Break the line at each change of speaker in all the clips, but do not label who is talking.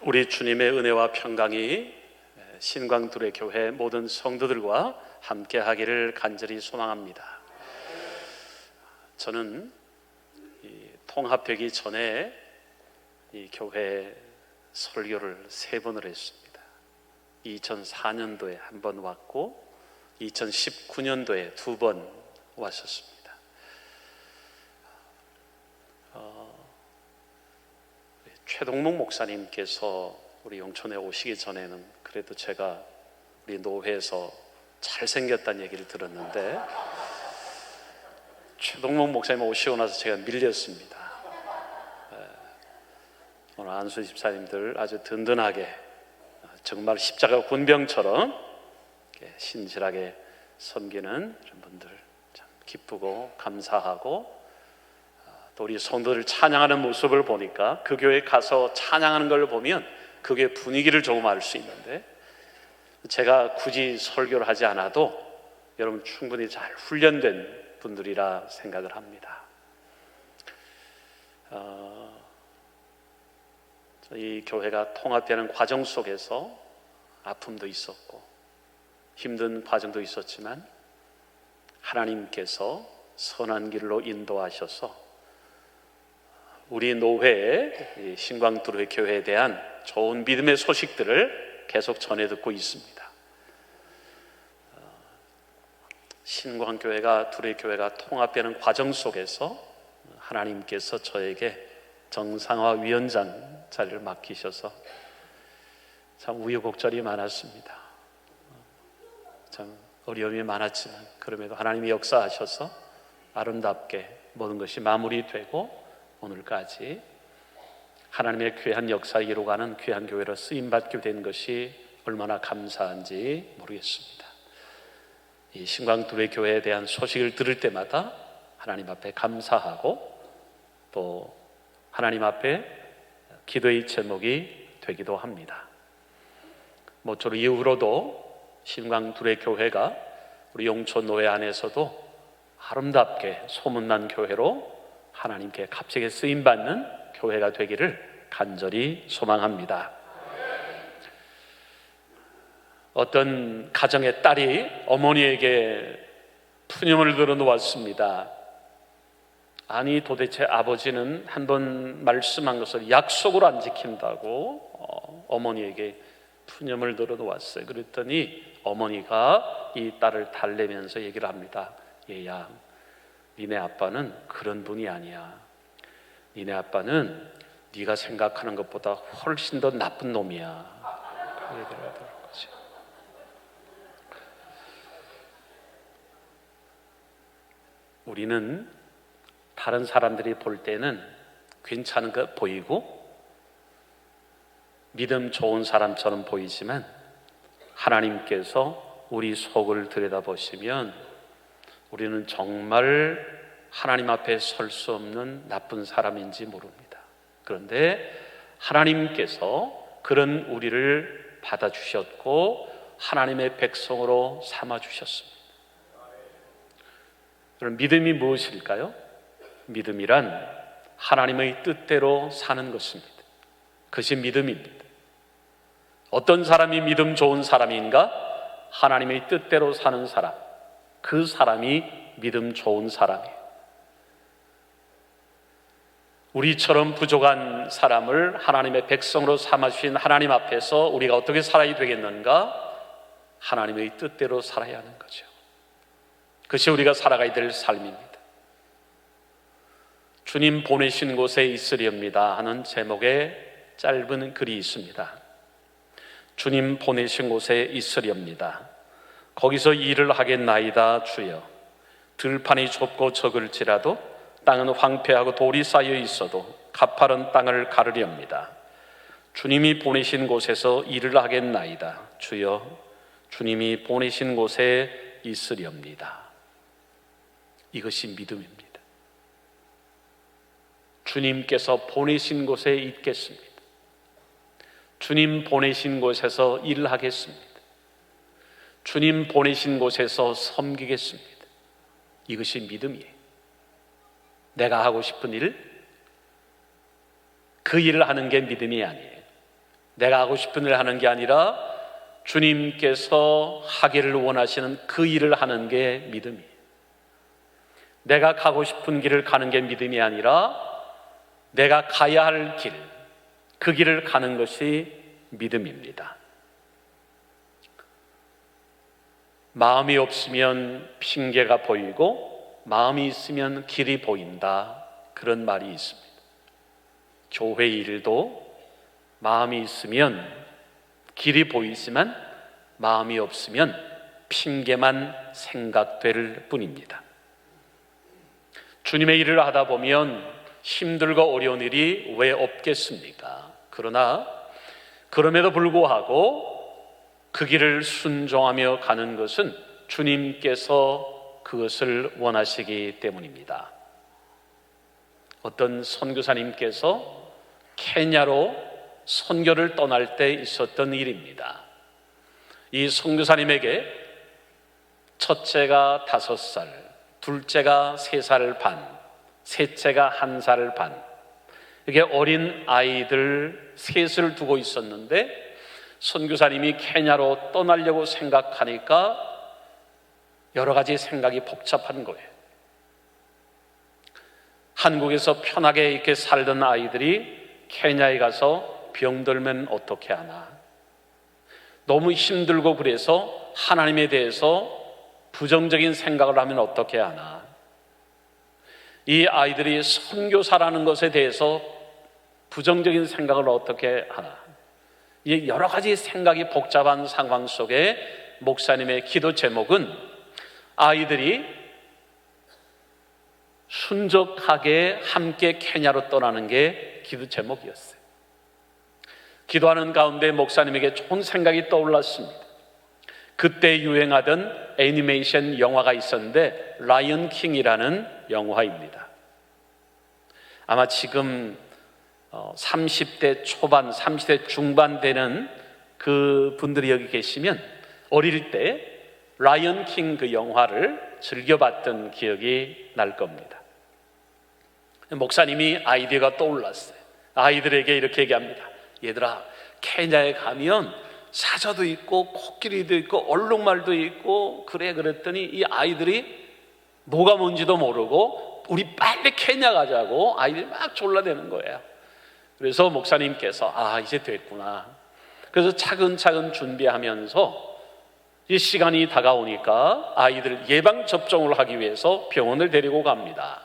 우리 주님의 은혜와 평강이 신광두레 교회 모든 성도들과 함께 하기를 간절히 소망합니다. 저는 통합되기 전에 이 교회 설교를 3번을 했습니다. 2004년도에 한 번 왔고 2019년도에 2번 왔었습니다. 최동목 목사님께서 우리 영촌에 오시기 전에는 그래도 제가 우리 노회에서 잘생겼다는 얘기를 들었는데, 최동목 목사님 오시고 나서 제가 밀렸습니다. 오늘 안수 집사님들 아주 든든하게 정말 십자가 군병처럼 신실하게 섬기는 이런 분들 참 기쁘고 감사하고, 또 우리 성도들 찬양하는 모습을 보니까 그 교회에 가서 찬양하는 걸 보면 그 교회 분위기를 조금 알 수 있는데, 제가 굳이 설교를 하지 않아도 여러분 충분히 잘 훈련된 분들이라 생각을 합니다. 이 교회가 통합되는 과정 속에서 아픔도 있었고 힘든 과정도 있었지만 하나님께서 선한 길로 인도하셔서 우리 노회의 신광두레 교회에 대한 좋은 믿음의 소식들을 계속 전해 듣고 있습니다. 신광교회가 두레교회가 통합되는 과정 속에서 하나님께서 저에게 정상화 위원장 자리를 맡기셔서 참 우여곡절이 많았습니다. 참 어려움이 많았지만 그럼에도 하나님이 역사하셔서 아름답게 모든 것이 마무리되고 오늘까지 하나님의 귀한 역사 이루어가는 귀한 교회로 쓰임받게 된 것이 얼마나 감사한지 모르겠습니다. 이 신광두레 교회에 대한 소식을 들을 때마다 하나님 앞에 감사하고 또 하나님 앞에 기도의 제목이 되기도 합니다. 모쪼록 이후로도 신광두레 교회가 우리 용촌 노회 안에서도 아름답게 소문난 교회로 하나님께 값지게 쓰임받는 교회가 되기를 간절히 소망합니다. 어떤 가정의 딸이 어머니에게 푸념을 들어놓았습니다. 아니 도대체 아버지는 한 번 말씀한 것을 약속으로 안 지킨다고 어머니에게 푸념을 들어놓았어요. 그랬더니 어머니가 이 딸을 달래면서 얘기를 합니다. 얘야, 니네 아빠는 그런 분이 아니야. 니네 아빠는 네가 생각하는 것보다 훨씬 더 나쁜 놈이야. 그 얘기를 하더라고요. 우리는 다른 사람들이 볼 때는 괜찮은 것 보이고 믿음 좋은 사람처럼 보이지만 하나님께서 우리 속을 들여다보시면 우리는 정말 하나님 앞에 설 수 없는 나쁜 사람인지 모릅니다. 그런데 하나님께서 그런 우리를 받아주셨고 하나님의 백성으로 삼아주셨습니다. 그럼 믿음이 무엇일까요? 믿음이란 하나님의 뜻대로 사는 것입니다. 그것이 믿음입니다. 어떤 사람이 믿음 좋은 사람인가? 하나님의 뜻대로 사는 사람, 그 사람이 믿음 좋은 사람이에요. 우리처럼 부족한 사람을 하나님의 백성으로 삼아주신 하나님 앞에서 우리가 어떻게 살아야 되겠는가? 하나님의 뜻대로 살아야 하는 거죠. 그것이 우리가 살아가야 될 삶입니다. 주님 보내신 곳에 있으렵니다 하는 제목의 짧은 글이 있습니다. 주님 보내신 곳에 있으렵니다. 거기서 일을 하겠나이다 주여. 들판이 좁고 적을지라도 땅은 황폐하고 돌이 쌓여 있어도 가파른 땅을 가르렵니다. 주님이 보내신 곳에서 일을 하겠나이다 주여. 주님이 보내신 곳에 있으렵니다. 이것이 믿음입니다. 주님께서 보내신 곳에 있겠습니다. 주님 보내신 곳에서 일을 하겠습니다. 주님 보내신 곳에서 섬기겠습니다. 이것이 믿음이에요. 내가 하고 싶은 일, 그 일을 하는 게 믿음이 아니에요. 내가 하고 싶은 일을 하는 게 아니라 주님께서 하기를 원하시는 그 일을 하는 게 믿음이에요. 내가 가고 싶은 길을 가는 게 믿음이 아니라 내가 가야 할 길, 그 길을 가는 것이 믿음입니다. 마음이 없으면 핑계가 보이고 마음이 있으면 길이 보인다, 그런 말이 있습니다. 교회 일도 마음이 있으면 길이 보이지만 마음이 없으면 핑계만 생각될 뿐입니다. 주님의 일을 하다 보면 힘들고 어려운 일이 왜 없겠습니까? 그러나 그럼에도 불구하고 그 길을 순종하며 가는 것은 주님께서 그것을 원하시기 때문입니다. 어떤 선교사님께서 케냐로 선교를 떠날 때 있었던 일입니다. 이 선교사님에게 첫째가 5살, 둘째가 3살 반, 셋째가 1살 반, 이게 어린 아이들 셋을 두고 있었는데 선교사님이 케냐로 떠나려고 생각하니까 여러 가지 생각이 복잡한 거예요. 한국에서 편하게 이렇게 살던 아이들이 케냐에 가서 병들면 어떻게 하나, 너무 힘들고 그래서 하나님에 대해서 부정적인 생각을 하면 어떻게 하나, 이 아이들이 선교사라는 것에 대해서 부정적인 생각을 어떻게 하나, 이 여러 가지 생각이 복잡한 상황 속에 목사님의 기도 제목은 아이들이 순적하게 함께 케냐로 떠나는 게 기도 제목이었어요. 기도하는 가운데 목사님에게 좋은 생각이 떠올랐습니다. 그때 유행하던 애니메이션 영화가 있었는데 라이언 킹이라는 영화입니다. 아마 지금 30대 초반, 30대 중반 되는 그 분들이 여기 계시면 어릴 때 라이언 킹 그 영화를 즐겨봤던 기억이 날 겁니다. 목사님이 아이디어가 떠올랐어요. 아이들에게 이렇게 얘기합니다. 얘들아, 케냐에 가면 사자도 있고 코끼리도 있고 얼룩말도 있고 그래, 그랬더니 이 아이들이 뭐가 뭔지도 모르고 우리 빨리 케냐 가자고 아이들이 막 졸라대는 거예요. 그래서 목사님께서 이제 됐구나. 그래서 차근차근 준비하면서 이 시간이 다가오니까 아이들 예방접종을 하기 위해서 병원을 데리고 갑니다.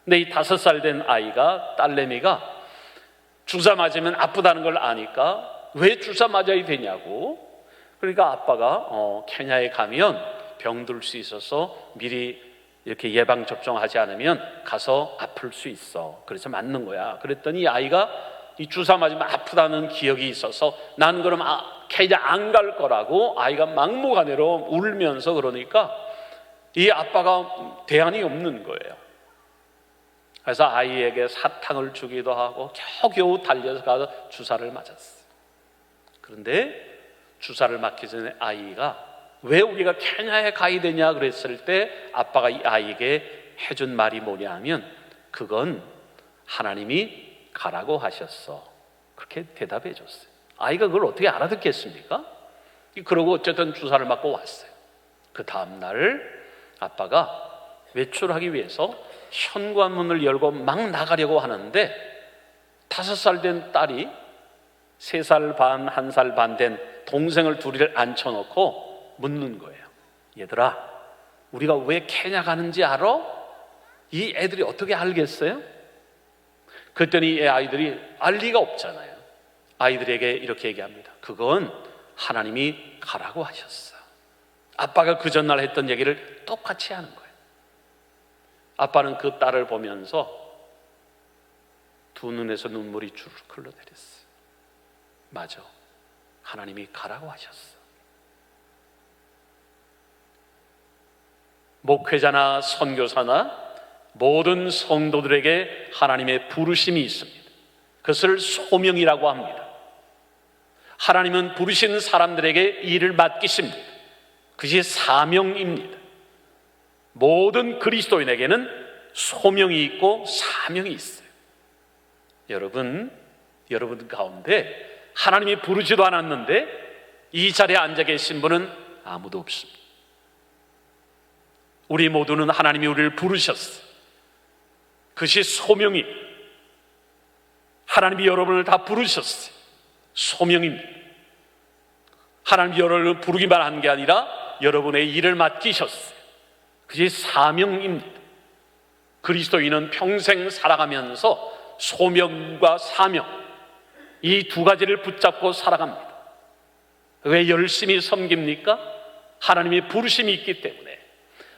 근데 이 5살 된 아이가, 딸내미가 주사 맞으면 아프다는 걸 아니까 왜 주사 맞아야 되냐고. 그러니까 아빠가 케냐에 가면 병들 수 있어서 미리 이렇게 예방접종하지 않으면 가서 아플 수 있어. 그래서 맞는 거야. 그랬더니 이 아이가 이 주사 맞으면 아프다는 기억이 있어서 난 그럼 케냐 안 갈 거라고 아이가 막무가내로 울면서 그러니까 이 아빠가 대안이 없는 거예요. 그래서 아이에게 사탕을 주기도 하고 겨우겨우 달려서 가서 주사를 맞았어요. 그런데 주사를 맞기 전에 아이가 왜 우리가 케냐에 가야 되냐 그랬을 때 아빠가 이 아이에게 해준 말이 뭐냐 하면 그건 하나님이 가라고 하셨어. 그렇게 대답해 줬어요. 아이가 그걸 어떻게 알아듣겠습니까? 그러고 어쨌든 주사를 맞고 왔어요. 그 다음날 아빠가 외출하기 위해서 현관문을 열고 막 나가려고 하는데 5살 된 딸이 3살 반, 1살 반 된 동생을 둘이를 앉혀놓고 묻는 거예요. 얘들아, 우리가 왜 케냐 가는지 알아? 이 애들이 어떻게 알겠어요? 그랬더니 이 아이들이 알 리가 없잖아요. 아이들에게 이렇게 얘기합니다. 그건 하나님이 가라고 하셨어. 아빠가 그 전날 했던 얘기를 똑같이 하는 거예요. 아빠는 그 딸을 보면서 두 눈에서 눈물이 주르륵 흘러내렸어요. 맞아, 하나님이 가라고 하셨어. 목회자나 선교사나 모든 성도들에게 하나님의 부르심이 있습니다. 그것을 소명이라고 합니다. 하나님은 부르신 사람들에게 일을 맡기십니다. 그것이 사명입니다. 모든 그리스도인에게는 소명이 있고 사명이 있어요. 여러분 가운데 하나님이 부르지도 않았는데 이 자리에 앉아 계신 분은 아무도 없습니다. 우리 모두는 하나님이 우리를 부르셨어요. 그것이 소명이, 하나님이 여러분을 다 부르셨어요. 소명입니다. 하나님이 여러분을 부르기만 한 게 아니라 여러분의 일을 맡기셨어요. 그것이 사명입니다. 그리스도인은 평생 살아가면서 소명과 사명, 이 두 가지를 붙잡고 살아갑니다. 왜 열심히 섬깁니까? 하나님의 부르심이 있기 때문에,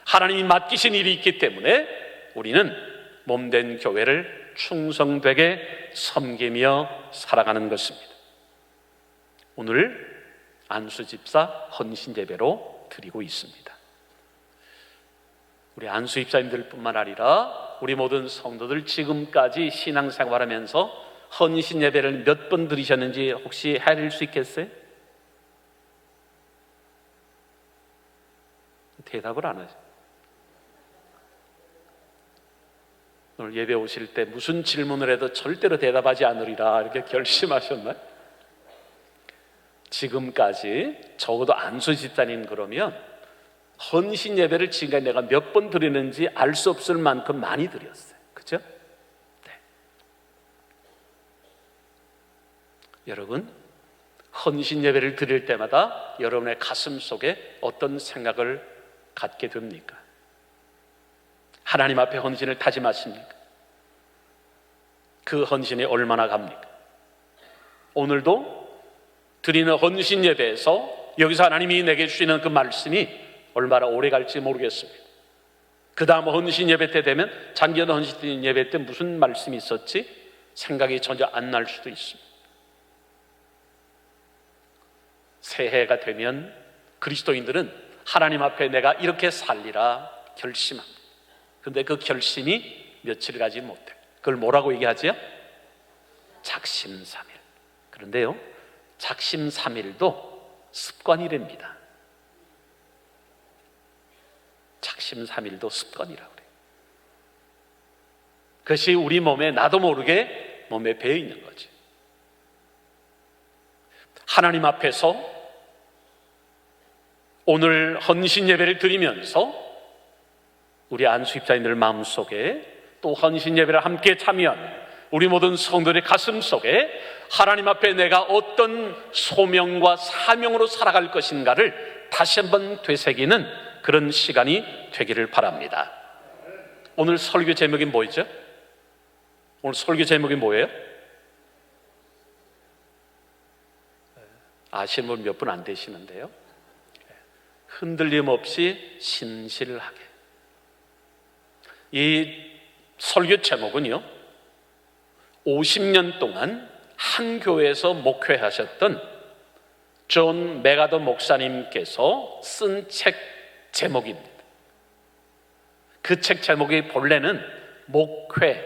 하나님이 맡기신 일이 있기 때문에 우리는 몸된 교회를 충성되게 섬기며 살아가는 것입니다. 오늘 안수집사 헌신예배로 드리고 있습니다. 우리 안수집사님들 뿐만 아니라 우리 모든 성도들 지금까지 신앙생활하면서 헌신예배를 몇 번 드리셨는지 혹시 헤아릴 수 있겠어요? 대답을 안 하죠. 오늘 예배 오실 때 무슨 질문을 해도 절대로 대답하지 않으리라 이렇게 결심하셨나요? 지금까지 적어도 안수 집사님 그러면 헌신 예배를 지금까지 내가 몇 번 드리는지 알 수 없을 만큼 많이 드렸어요. 그렇죠? 네. 여러분, 헌신 예배를 드릴 때마다 여러분의 가슴 속에 어떤 생각을 갖게 됩니까? 하나님 앞에 헌신을 다짐하십니까? 그 헌신이 얼마나 갑니까? 오늘도 드리는 헌신 예배에서 여기서 하나님이 내게 주시는 그 말씀이 얼마나 오래 갈지 모르겠습니다. 그 다음 헌신 예배 때 되면 작년 헌신 예배 때 무슨 말씀이 있었지? 생각이 전혀 안 날 수도 있습니다. 새해가 되면 그리스도인들은 하나님 앞에 내가 이렇게 살리라 결심합니다. 그런데 그 결심이 며칠 가지 못해요. 그걸 뭐라고 얘기하죠? 작심삼일. 그런데요, 작심삼일도 습관이랍니다. 작심삼일도 습관이라고 그래요. 그것이 우리 몸에 나도 모르게 몸에 배어 있는 거지. 하나님 앞에서 오늘 헌신 예배를 드리면서 우리 안수입자인들 마음속에 또 헌신 예배를 함께 참여한 우리 모든 성도들의 가슴 속에 하나님 앞에 내가 어떤 소명과 사명으로 살아갈 것인가를 다시 한번 되새기는 그런 시간이 되기를 바랍니다. 오늘 설교 제목이 뭐죠? 오늘 설교 제목이 뭐예요? 아시는 분 몇 분 안 되시는데요, 흔들림 없이 신실하게. 이 설교 제목은요, 50년 동안 한 교회에서 목회하셨던 존 메가더 목사님께서 쓴 책 제목입니다. 그 책 제목이 본래는 목회,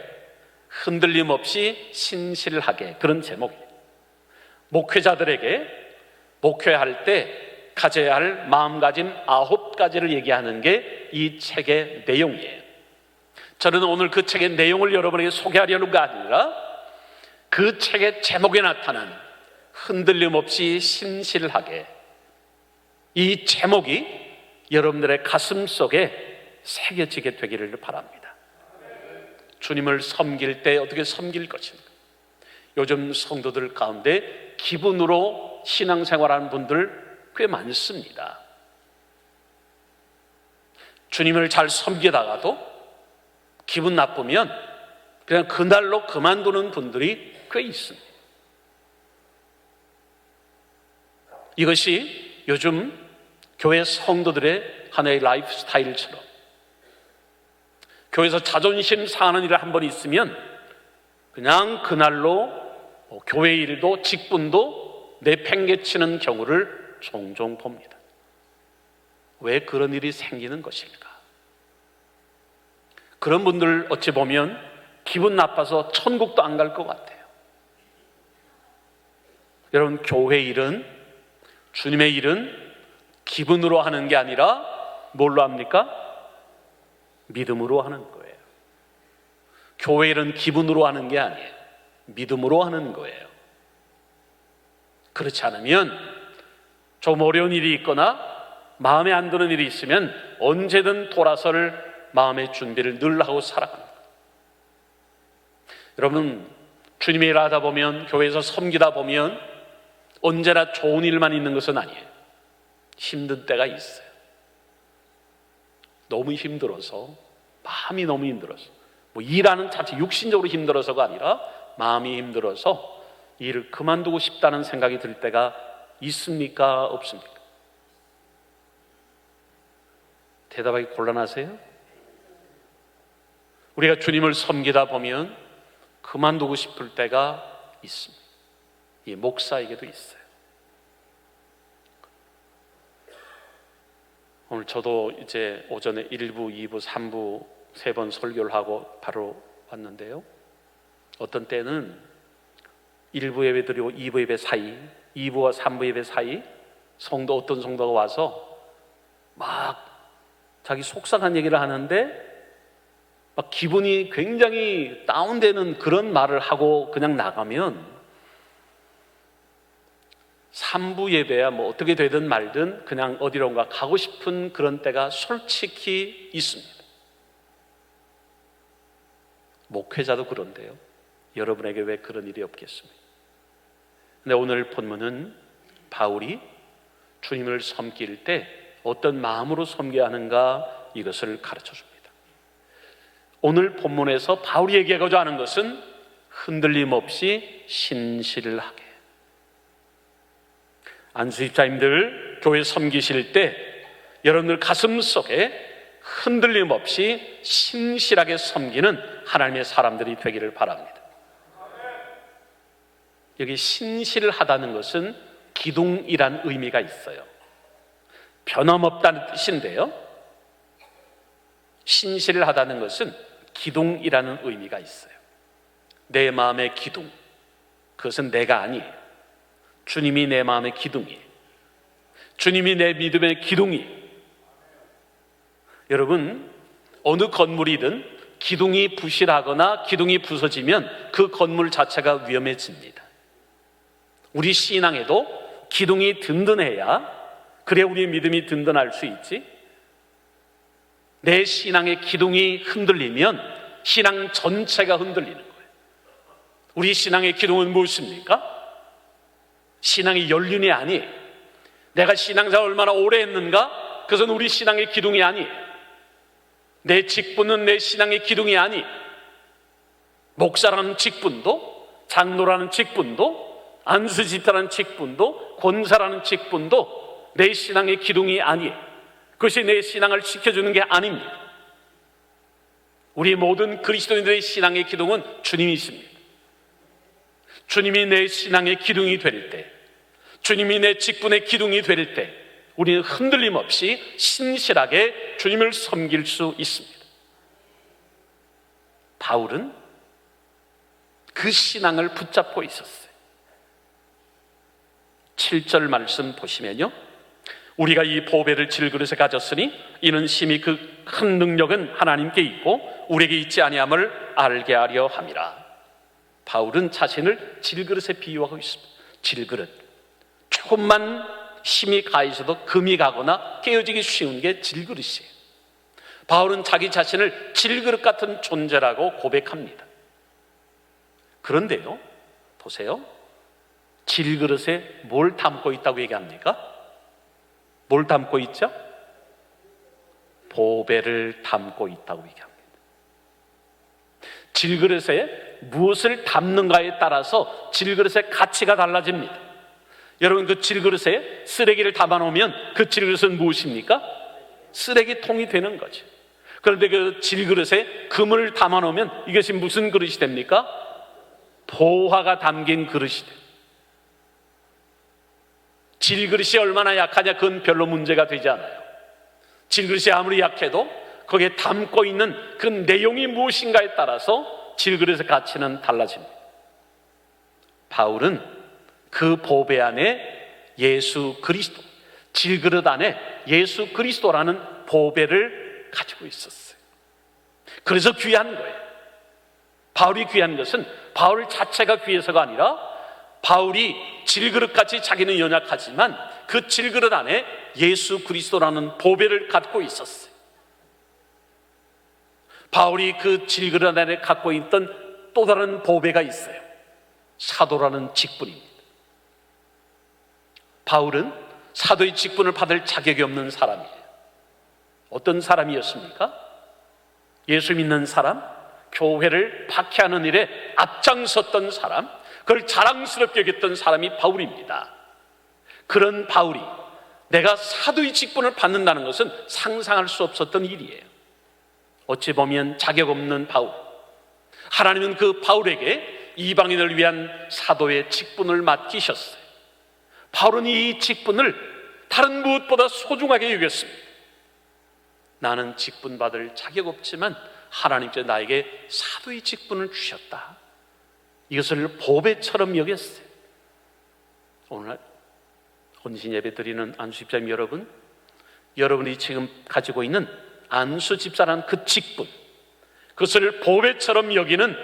흔들림 없이 신실하게, 그런 제목이에요. 목회자들에게 목회할 때 가져야 할 마음가짐 9가지를 얘기하는 게 이 책의 내용이에요. 저는 오늘 그 책의 내용을 여러분에게 소개하려는 게 아니라 그 책의 제목에 나타난 흔들림 없이 신실하게, 이 제목이 여러분들의 가슴 속에 새겨지게 되기를 바랍니다. 주님을 섬길 때 어떻게 섬길 것인가? 요즘 성도들 가운데 기분으로 신앙생활하는 분들 꽤 많습니다. 주님을 잘 섬기다가도 기분 나쁘면 그냥 그날로 그만두는 분들이 꽤 있습니다. 이것이 요즘 교회 성도들의 하나의 라이프 스타일처럼, 교회에서 자존심 상하는 일을 한 번 있으면 그냥 그날로 교회 일도 직분도 내팽개치는 경우를 종종 봅니다. 왜 그런 일이 생기는 것일까? 그런 분들 어찌 보면 기분 나빠서 천국도 안 갈 것 같아요. 여러분, 교회 일은, 주님의 일은 기분으로 하는 게 아니라 뭘로 합니까? 믿음으로 하는 거예요. 교회 일은 기분으로 하는 게 아니에요. 믿음으로 하는 거예요. 그렇지 않으면 좀 어려운 일이 있거나 마음에 안 드는 일이 있으면 언제든 돌아설 마음의 준비를 늘 하고 살아갑니다. 여러분, 주님의 일을 하다 보면, 교회에서 섬기다 보면 언제나 좋은 일만 있는 것은 아니에요. 힘든 때가 있어요. 너무 힘들어서, 마음이 너무 힘들어서, 뭐 일하는 자체 육신적으로 힘들어서가 아니라 마음이 힘들어서 일을 그만두고 싶다는 생각이 들 때가 있습니까? 없습니까? 대답하기 곤란하세요? 우리가 주님을 섬기다 보면 그만두고 싶을 때가 있습니다. 이 목사에게도 있어요. 오늘 저도 이제 오전에 1부, 2부, 3부 3번 설교를 하고 바로 왔는데요, 어떤 때는 1부 예배 드리고 2부 예배 사이, 2부와 3부 예배 사이 어떤 성도가 와서 막 자기 속상한 얘기를 하는데 막 기분이 굉장히 다운되는 그런 말을 하고 그냥 나가면 3부 예배야 뭐 어떻게 되든 말든 그냥 어디론가 가고 싶은 그런 때가 솔직히 있습니다. 목회자도 그런데요, 여러분에게 왜 그런 일이 없겠습니까? 근데 오늘 본문은 바울이 주님을 섬길 때 어떤 마음으로 섬겨야 하는가, 이것을 가르쳐 줍니다. 오늘 본문에서 바울이 얘기하고자 하는 것은 흔들림 없이 신실하게. 안수집사님들 교회 섬기실 때 여러분들 가슴 속에 흔들림 없이 신실하게 섬기는 하나님의 사람들이 되기를 바랍니다. 여기 신실하다는 것은 기둥이란 의미가 있어요. 변함없다는 뜻인데요, 신실하다는 것은 기둥이라는 의미가 있어요. 내 마음의 기둥, 그것은 내가 아니에요. 주님이 내 마음의 기둥이에요. 주님이 내 믿음의 기둥이에요. 여러분, 어느 건물이든 기둥이 부실하거나 기둥이 부서지면 그 건물 자체가 위험해집니다. 우리 신앙에도 기둥이 든든해야, 그래야 우리의 믿음이 든든할 수 있지, 내 신앙의 기둥이 흔들리면 신앙 전체가 흔들리는 거예요. 우리 신앙의 기둥은 무엇입니까? 신앙의 연륜이 아니에요. 내가 신앙생활 얼마나 오래 했는가, 그것은 우리 신앙의 기둥이 아니에요. 내 직분은 내 신앙의 기둥이 아니에요. 목사라는 직분도, 장로라는 직분도, 안수집사라는 직분도, 권사라는 직분도 내 신앙의 기둥이 아니에요. 그것이 내 신앙을 지켜주는 게 아닙니다. 우리 모든 그리스도인들의 신앙의 기둥은 주님이십니다. 주님이 내 신앙의 기둥이 될 때, 주님이 내 직분의 기둥이 될 때 우리는 흔들림 없이 신실하게 주님을 섬길 수 있습니다. 바울은 그 신앙을 붙잡고 있었어요. 7절 말씀 보시면요, 우리가 이 보배를 질그릇에 가졌으니 이는 심히 그 큰 능력은 하나님께 있고 우리에게 있지 아니함을 알게 하려 함이라. 바울은 자신을 질그릇에 비유하고 있습니다. 질그릇, 조금만 힘이 가해져도 금이 가거나 깨어지기 쉬운 게 질그릇이에요. 바울은 자기 자신을 질그릇 같은 존재라고 고백합니다. 그런데요, 보세요, 질그릇에 뭘 담고 있다고 얘기합니까? 뭘 담고 있죠? 보배를 담고 있다고 얘기합니다. 질그릇에 무엇을 담는가에 따라서 질그릇의 가치가 달라집니다. 여러분, 그 질그릇에 쓰레기를 담아놓으면 그 질그릇은 무엇입니까? 쓰레기통이 되는 거죠. 그런데 그 질그릇에 금을 담아놓으면 이것이 무슨 그릇이 됩니까? 보화가 담긴 그릇이 돼요. 질그릇이 얼마나 약하냐, 그건 별로 문제가 되지 않아요. 질그릇이 아무리 약해도 거기에 담고 있는 그 내용이 무엇인가에 따라서 질그릇의 가치는 달라집니다. 바울은 그 보배 안에 예수 그리스도, 질그릇 안에 예수 그리스도라는 보배를 가지고 있었어요. 그래서 귀한 거예요. 바울이 귀한 것은 바울 자체가 귀해서가 아니라 바울이 질그릇같이 자기는 연약하지만 그 질그릇 안에 예수 그리스도라는 보배를 갖고 있었어요. 바울이 그 질그릇 안에 갖고 있던 또 다른 보배가 있어요. 사도라는 직분입니다. 바울은 사도의 직분을 받을 자격이 없는 사람이에요. 어떤 사람이었습니까? 예수 믿는 사람, 교회를 박해하는 일에 앞장섰던 사람, 그걸 자랑스럽게 여겼던 사람이 바울입니다. 그런 바울이 내가 사도의 직분을 받는다는 것은 상상할 수 없었던 일이에요. 어찌 보면 자격 없는 바울, 하나님은 그 바울에게 이방인을 위한 사도의 직분을 맡기셨어요. 바울은 이 직분을 다른 무엇보다 소중하게 여겼습니다. 나는 직분 받을 자격 없지만 하나님께서 나에게 사도의 직분을 주셨다. 이것을 보배처럼 여겼어요. 오늘 혼신 예배 드리는 안수 집사님 여러분, 여러분이 지금 가지고 있는 안수 집사라는 그 직분, 그것을 보배처럼 여기는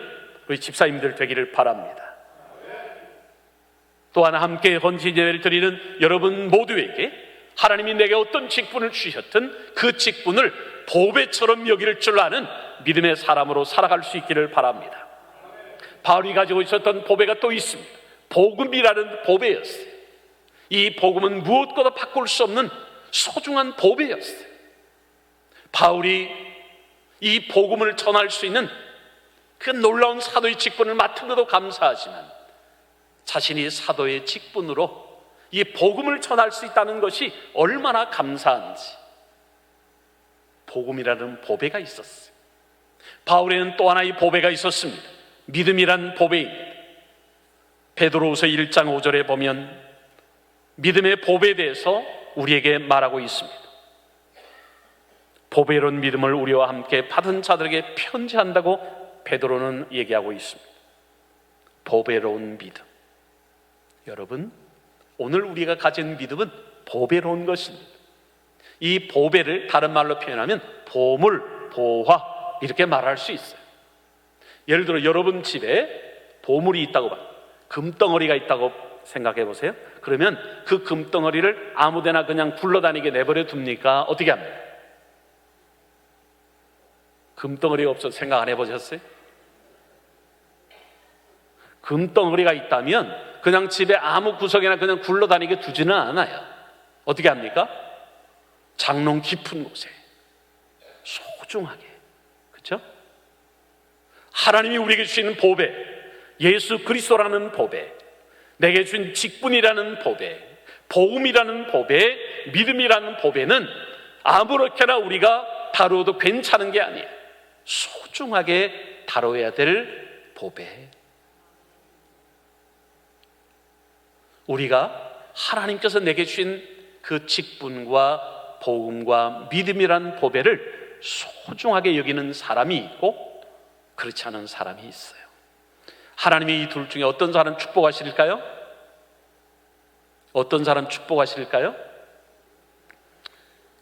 우리 집사님들 되기를 바랍니다. 또한 함께 혼신 예배를 드리는 여러분 모두에게 하나님이 내게 어떤 직분을 주셨든 그 직분을 보배처럼 여길 줄 아는 믿음의 사람으로 살아갈 수 있기를 바랍니다. 바울이 가지고 있었던 보배가 또 있습니다. 복음이라는 보배였어요. 이 복음은 무엇과도 바꿀 수 없는 소중한 보배였어요. 바울이 이 복음을 전할 수 있는 그 놀라운 사도의 직분을 맡은 것도 감사하지만 자신이 사도의 직분으로 이 복음을 전할 수 있다는 것이 얼마나 감사한지, 복음이라는 보배가 있었어요. 바울에는 또 하나의 보배가 있었습니다. 믿음이란 보배입니다. 베드로후서 1장 5절에 보면 믿음의 보배에 대해서 우리에게 말하고 있습니다. 보배로운 믿음을 우리와 함께 받은 자들에게 편지한다고 베드로는 얘기하고 있습니다. 보배로운 믿음. 여러분, 오늘 우리가 가진 믿음은 보배로운 것입니다. 이 보배를 다른 말로 표현하면 보물, 보화 이렇게 말할 수 있어요. 예를 들어 여러분 집에 보물이 있다고 봐요. 금덩어리가 있다고 생각해 보세요. 그러면 그 금덩어리를 아무데나 그냥 굴러다니게 내버려 둡니까? 어떻게 합니까? 금덩어리가 없어서 생각 안 해보셨어요? 금덩어리가 있다면 그냥 집에 아무 구석에나 그냥 굴러다니게 두지는 않아요. 어떻게 합니까? 장롱 깊은 곳에 소중하게, 그렇죠? 하나님이 우리에게 주시는 보배, 예수 그리스도라는 보배, 내게 준 직분이라는 보배, 복음이라는 보배, 믿음이라는 보배는 아무렇게나 우리가 다루어도 괜찮은 게 아니에요. 소중하게 다뤄야 될 보배. 우리가 하나님께서 내게 주신 그 직분과 복음과 믿음이란 보배를 소중하게 여기는 사람이 있고 그렇지 않은 사람이 있어요. 하나님이 이 둘 중에 어떤 사람 축복하실까요? 어떤 사람 축복하실까요?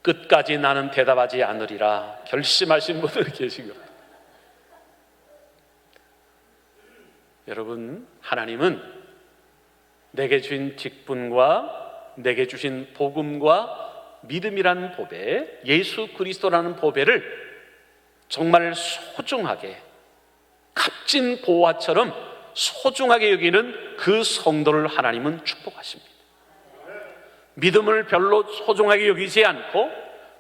끝까지 나는 대답하지 않으리라 결심하신 분들 계신 겁니다. 여러분, 하나님은 내게 주신 직분과 내게 주신 복음과 믿음이라는 보배, 예수 그리스도라는 보배를 정말 소중하게, 값진 보화처럼 소중하게 여기는 그 성도를 하나님은 축복하십니다. 믿음을 별로 소중하게 여기지 않고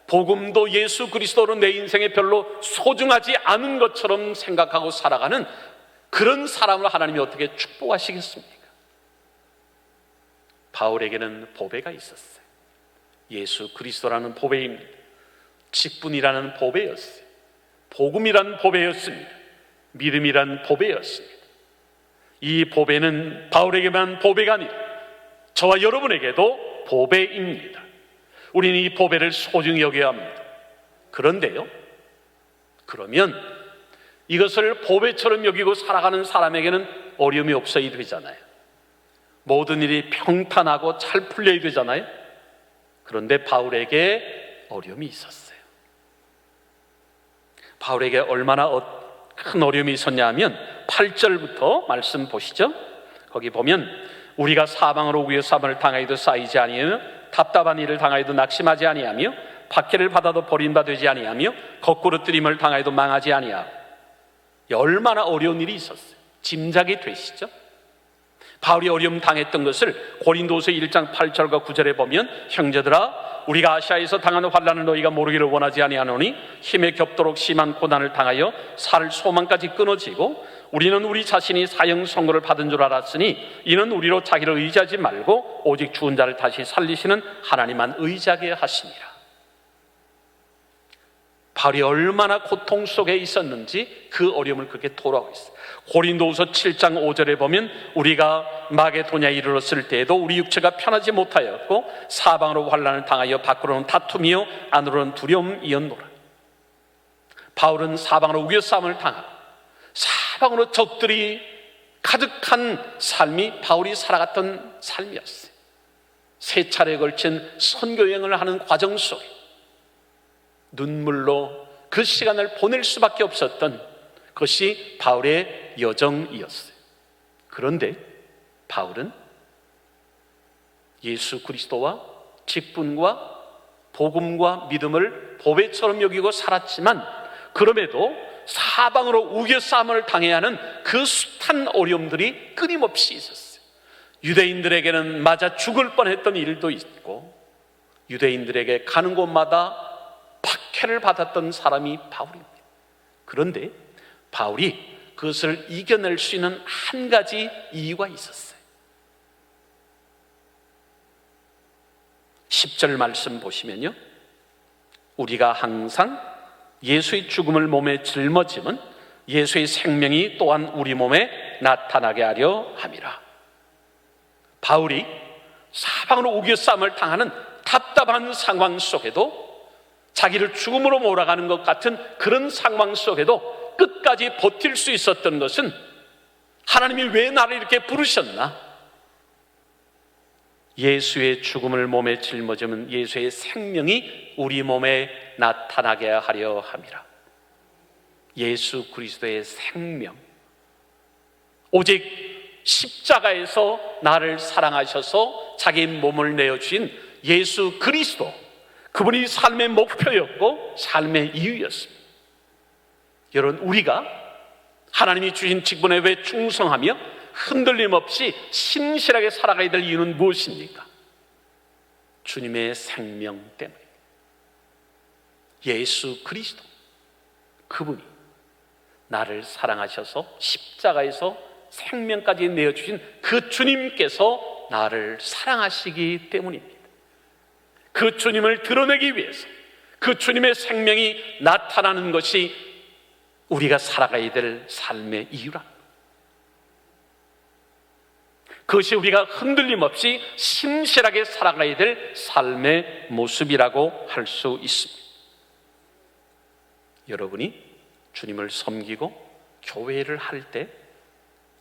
복음도 예수 그리스도로 내 인생에 별로 소중하지 않은 것처럼 생각하고 살아가는 그런 사람을 하나님이 어떻게 축복하시겠습니까? 바울에게는 보배가 있었어요. 예수 그리스도라는 보배입니다. 직분이라는 보배였어요. 복음이라는 보배였습니다. 믿음이란 보배였습니다. 이 보배는 바울에게만 보배가 아니라 저와 여러분에게도 보배입니다. 우리는 이 보배를 소중히 여겨야 합니다. 그런데요, 그러면 이것을 보배처럼 여기고 살아가는 사람에게는 어려움이 없어야 되잖아요. 모든 일이 평탄하고 잘 풀려야 되잖아요. 그런데 바울에게 어려움이 있었어요. 바울에게 얼마나 큰 어려움이 있었냐 하면 8절부터 말씀 보시죠. 거기 보면 우리가 사방으로 우겨쌈을 당하여도 쌓이지 아니하며 답답한 일을 당하여도 낙심하지 아니하며 박해를 받아도 버림받지 아니하며 거꾸로 뜨림을 당하여도 망하지 아니하고. 얼마나 어려운 일이 있었어요. 짐작이 되시죠? 바울이 어려움 당했던 것을 고린도서 1장 8절과 9절에 보면, 형제들아, 우리가 아시아에서 당하는 환난을 너희가 모르기를 원하지 아니하노니 힘에 겹도록 심한 고난을 당하여 살 소망까지 끊어지고, 우리는 우리 자신이 사형 선고를 받은 줄 알았으니 이는 우리로 자기를 의지하지 말고 오직 죽은 자를 다시 살리시는 하나님만 의지하게 하시니라. 바울이 얼마나 고통 속에 있었는지 그 어려움을 그렇게 토로하고 있어요. 고린도후서 7장 5절에 보면, 우리가 마게도냐에 이르렀을 때에도 우리 육체가 편하지 못하였고 사방으로 환난을 당하여 밖으로는 다툼이요 안으로는 두려움이었노라. 바울은 사방으로 우겨싸움을 당하고 사방으로 적들이 가득한 삶이 바울이 살아갔던 삶이었어요. 세 차례에 걸친 선교여행을 하는 과정 속에 눈물로 그 시간을 보낼 수밖에 없었던 것이 바울의 여정이었어요. 그런데 바울은 예수 그리스도와 직분과 복음과 믿음을 보배처럼 여기고 살았지만, 그럼에도 사방으로 우겨싸움을 당해야 하는 그 숱한 어려움들이 끊임없이 있었어요. 유대인들에게는 맞아 죽을 뻔했던 일도 있고, 유대인들에게 가는 곳마다 박해를 받았던 사람이 바울입니다. 그런데 바울이 그것을 이겨낼 수 있는 한 가지 이유가 있었어요. 10절 말씀 보시면요, 우리가 항상 예수의 죽음을 몸에 짊어지면 예수의 생명이 또한 우리 몸에 나타나게 하려 함이라. 바울이 사방으로 우겨싸움을 당하는 답답한 상황 속에도, 자기를 죽음으로 몰아가는 것 같은 그런 상황 속에도 끝까지 버틸 수 있었던 것은, 하나님이 왜 나를 이렇게 부르셨나? 예수의 죽음을 몸에 짊어지면 예수의 생명이 우리 몸에 나타나게 하려 함이라. 예수 그리스도의 생명, 오직 십자가에서 나를 사랑하셔서 자기 몸을 내어주신 예수 그리스도, 그분이 삶의 목표였고 삶의 이유였습니다. 여러분, 우리가 하나님이 주신 직분에 왜 충성하며 흔들림 없이 신실하게 살아가야 될 이유는 무엇입니까? 주님의 생명 때문입니다. 예수 그리스도, 그분이 나를 사랑하셔서 십자가에서 생명까지 내어주신 그 주님께서 나를 사랑하시기 때문입니다. 그 주님을 드러내기 위해서, 그 주님의 생명이 나타나는 것이 우리가 살아가야 될 삶의 이유라. 그것이 우리가 흔들림 없이 신실하게 살아가야 될 삶의 모습이라고 할 수 있습니다. 여러분이 주님을 섬기고 교회를 할 때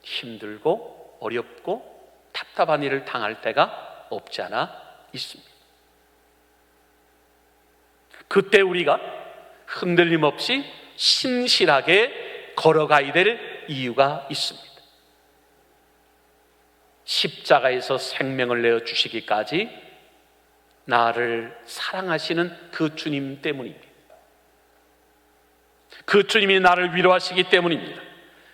힘들고 어렵고 답답한 일을 당할 때가 없지 않아 있습니다. 그때 우리가 흔들림 없이 신실하게 걸어가야 될 이유가 있습니다. 십자가에서 생명을 내어주시기까지 나를 사랑하시는 그 주님 때문입니다. 그 주님이 나를 위로하시기 때문입니다.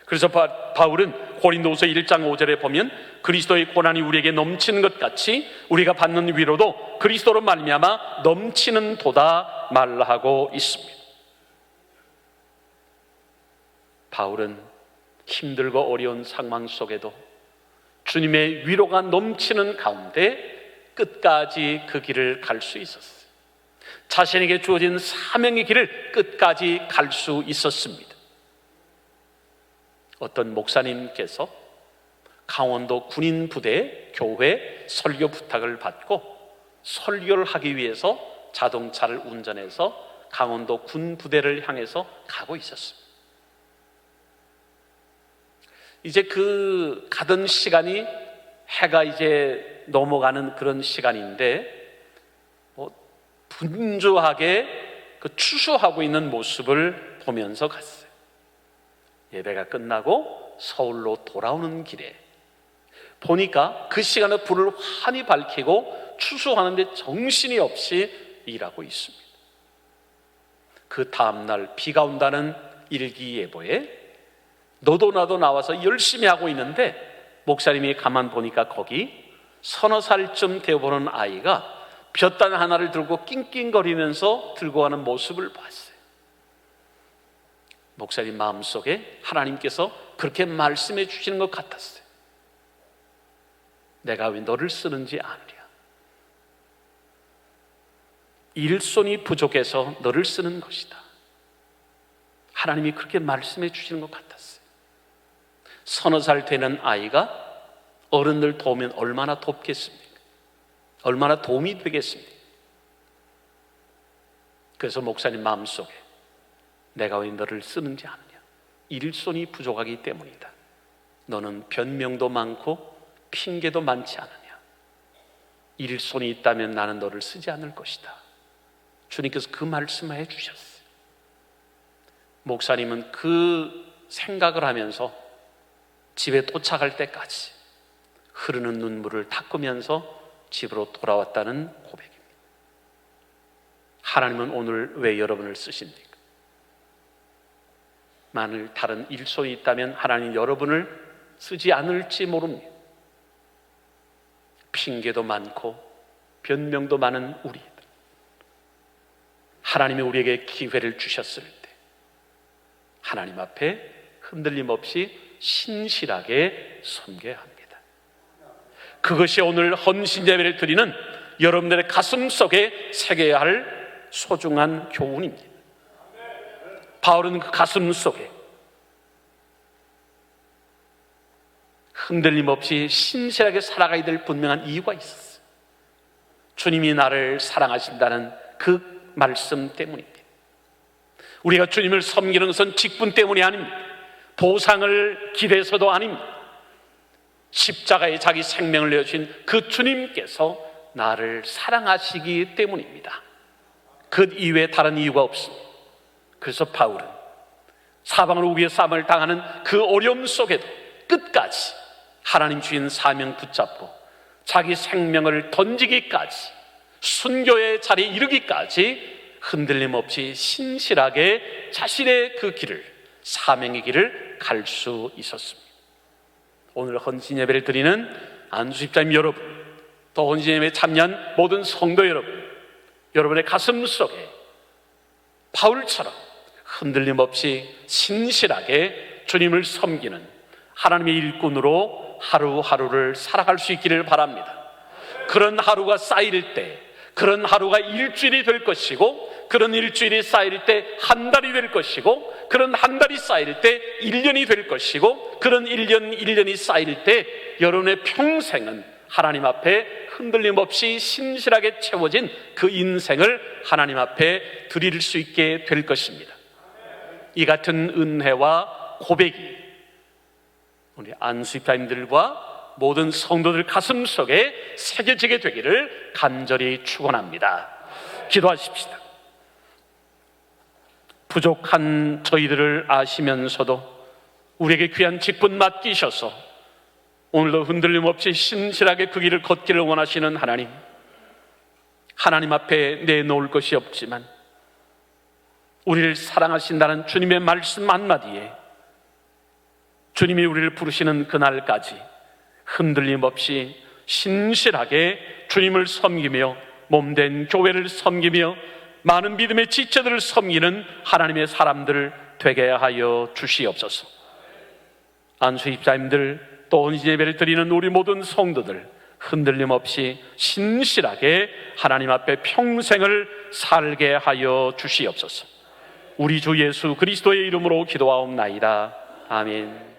그래서 바울은 고린도후서 1장 5절에 보면, 그리스도의 고난이 우리에게 넘치는 것 같이 우리가 받는 위로도 그리스도로 말미암아 넘치는 도다 말하고 있습니다. 바울은 힘들고 어려운 상황 속에도 주님의 위로가 넘치는 가운데 끝까지 그 길을 갈 수 있었어요. 자신에게 주어진 사명의 길을 끝까지 갈 수 있었습니다. 어떤 목사님께서 강원도 군인 부대 교회 설교 부탁을 받고 설교를 하기 위해서 자동차를 운전해서 강원도 군 부대를 향해서 가고 있었습니다. 이제 그 가던 시간이 해가 이제 넘어가는 그런 시간인데, 분주하게 그 추수하고 있는 모습을 보면서 갔어요. 예배가 끝나고 서울로 돌아오는 길에 보니까 그 시간에 불을 환히 밝히고 추수하는데 정신이 없이 일하고 있습니다. 그 다음날 비가 온다는 일기예보에 너도 나도 나와서 열심히 하고 있는데 목사님이 가만 보니까 거기 서너 살쯤 되어보는 아이가 볕단 하나를 들고 낑낑거리면서 들고 가는 모습을 봤어요. 목사님 마음속에 하나님께서 그렇게 말씀해 주시는 것 같았어요. 내가 왜 너를 쓰는지 아느냐. 일손이 부족해서 너를 쓰는 것이다. 하나님이 그렇게 말씀해 주시는 것 같았어요. 서너 살 되는 아이가 어른들 도우면 얼마나 돕겠습니까? 얼마나 도움이 되겠습니까? 그래서 목사님 마음속에 내가 왜 너를 쓰는지 아느냐. 일손이 부족하기 때문이다. 너는 변명도 많고 핑계도 많지 않으냐. 일손이 있다면 나는 너를 쓰지 않을 것이다. 주님께서 그 말씀을 해주셨어요. 목사님은 그 생각을 하면서 집에 도착할 때까지 흐르는 눈물을 닦으면서 집으로 돌아왔다는 고백입니다. 하나님은 오늘 왜 여러분을 쓰십니까? 만일 다른 일손이 있다면 하나님 여러분을 쓰지 않을지 모릅니다. 핑계도 많고 변명도 많은 우리들, 하나님이 우리에게 기회를 주셨을 때 하나님 앞에 흔들림 없이 신실하게 섬겨야 합니다. 그것이 오늘 헌신 예배를 드리는 여러분들의 가슴 속에 새겨야 할 소중한 교훈입니다. 바울은 그 가슴 속에 흔들림 없이 신실하게 살아가야 될 분명한 이유가 있었어요. 주님이 나를 사랑하신다는 그 말씀 때문입니다. 우리가 주님을 섬기는 것은 직분 때문이 아닙니다. 보상을 기대해서도 아닙니다. 십자가에 자기 생명을 내어주신 그 주님께서 나를 사랑하시기 때문입니다. 그 이외에 다른 이유가 없습니다. 그래서 바울은 사방으로 우리의 싸움을 당하는 그 어려움 속에도 끝까지 하나님 주신 사명 붙잡고 자기 생명을 던지기까지, 순교의 자리에 이르기까지 흔들림 없이 신실하게 자신의 그 길을, 사명의 길을 갈 수 있었습니다. 오늘 헌신 예배를 드리는 안수집사님 여러분, 또 헌신 예배에 참여한 모든 성도 여러분, 여러분의 가슴 속에 바울처럼 흔들림 없이 신실하게 주님을 섬기는 하나님의 일꾼으로 하루하루를 살아갈 수 있기를 바랍니다. 그런 하루가 쌓일 때, 그런 하루가 일주일이 될 것이고, 그런 일주일이 쌓일 때 한 달이 될 것이고, 그런 한 달이 쌓일 때 1년이 될 것이고, 그런 1년이 쌓일 때 여러분의 평생은 하나님 앞에 흔들림 없이 신실하게 채워진 그 인생을 하나님 앞에 드릴 수 있게 될 것입니다. 이 같은 은혜와 고백이 우리 안수집사님들과 모든 성도들 가슴 속에 새겨지게 되기를 간절히 축원합니다. 기도하십시다. 부족한 저희들을 아시면서도 우리에게 귀한 직분 맡기셔서 오늘도 흔들림 없이 신실하게 그 길을 걷기를 원하시는 하나님, 하나님 앞에 내놓을 것이 없지만 우리를 사랑하신다는 주님의 말씀 한마디에 주님이 우리를 부르시는 그날까지 흔들림 없이 신실하게 주님을 섬기며 몸된 교회를 섬기며 많은 믿음의 지체들을 섬기는 하나님의 사람들 되게 하여 주시옵소서. 안수집사님들, 또 헌신 예배를 드리는 우리 모든 성도들 흔들림 없이 신실하게 하나님 앞에 평생을 살게 하여 주시옵소서. 우리 주 예수 그리스도의 이름으로 기도하옵나이다. 아멘.